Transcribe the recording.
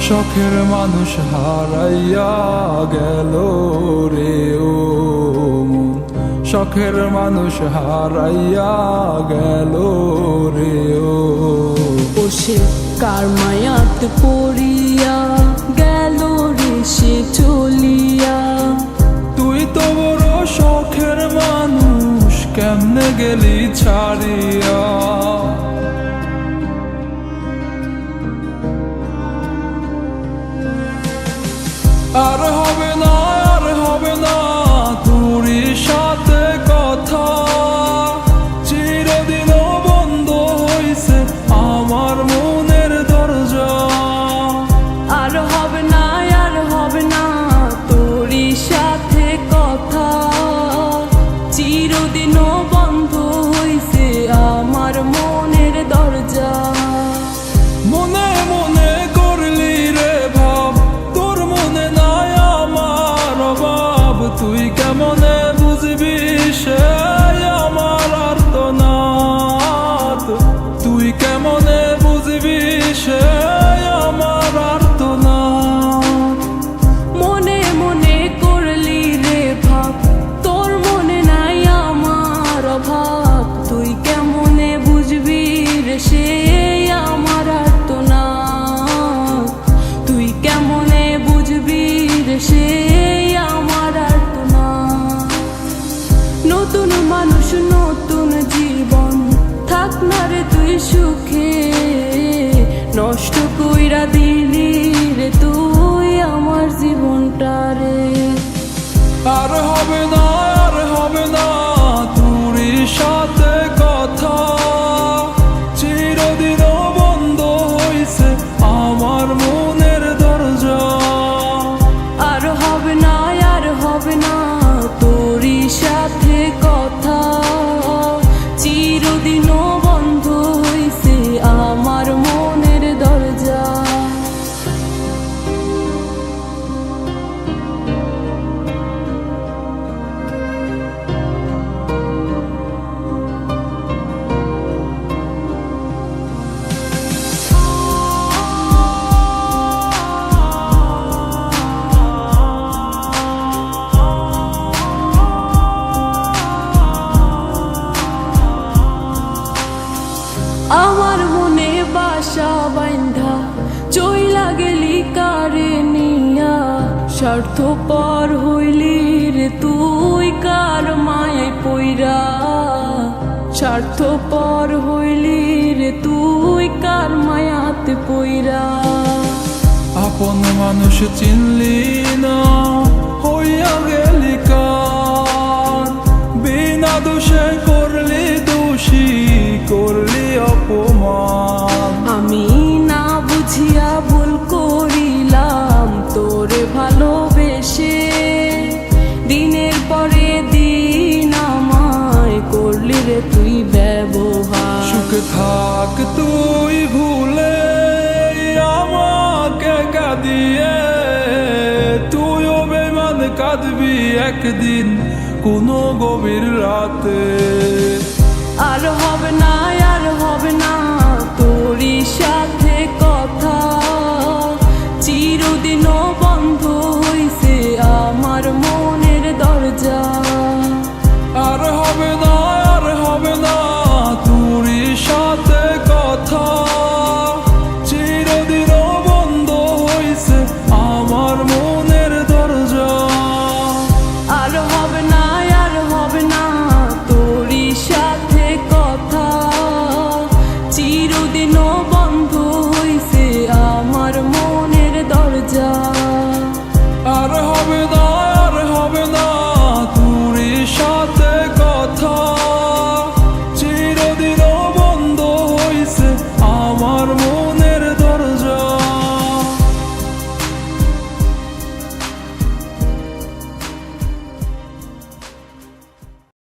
শখের মানুষ হারাইয়া গেল রে ও মন, শখের মানুষ হারাইয়া গেল রে ও। সে কার মায়াত পড়িয়া গেল রে সে চলিয়া। তুই তো বড় শখের মানুষ, কেমনে গেলি ছাড়িয়া। আর হবে না, আর হবে না তোরই সাথে কথা, চিরদিনও বন্ধ হইছে আমার মনের দরজা। আর হবে না, আর হবে না তোরই সাথে কথা, চিরদিনও বন্ধ হইছে আমার মনের দরজা। মনে মনে করলি রে ভাব, তোর মনে নাই আমার অভাব। তুই কেমনে বুঝবি সে আমার আর্তনাদ, তুই কেমনে বুঝবি সে আমার আর্তনাদ। মনে মনে করলি রে ভাব, তোর মনে নাই আমার অভাব। তুই কেমনে বুঝবি রে সে আমার আর্তনাদ, তুই কেমনে বুঝবি রে সে আমার আর্তনাদ। নতুন মানুষ নতুন জীবন, থাক না রে তুই সুখে, নষ্ট কইরা দিলি রে তুই আমার জীবনটা রে। আর হবে না, আর হবে না তোরই সাথে কথা, চিরদিনও বন্ধ হইছে আমার মনের দরজা। আর হবে না, আর হবে না তোরই সাথে কথা, চিরদিনও বন্ধ হইছে আমার মনের দরজা। আমার মনে বাসা বাইন্ধা চইলা গেলি কারে নিয়া, স্বার্থপর হইলি রে তুই কার মায়ায় পইরা। স্বার্থপর হইলি রে তুই কার মায়াতে পইরা। আপন মানুষ চিনলি না, হইয়া গেলি কার। বিনা দোষে করলি দোষী, করলি অপমান। আমি না বুঝিয়া ভুল করিলাম তোরে ভালোবেসে, দিনের পরে দিন আমায় করলি রে তুই ব্যবহার। সুখে থাক তুই ভুলে আমাকে কাঁদিয়ে, তুইও বেমান কাঁদবি একদিন কোনো গভীর রাতে। আর হবে না,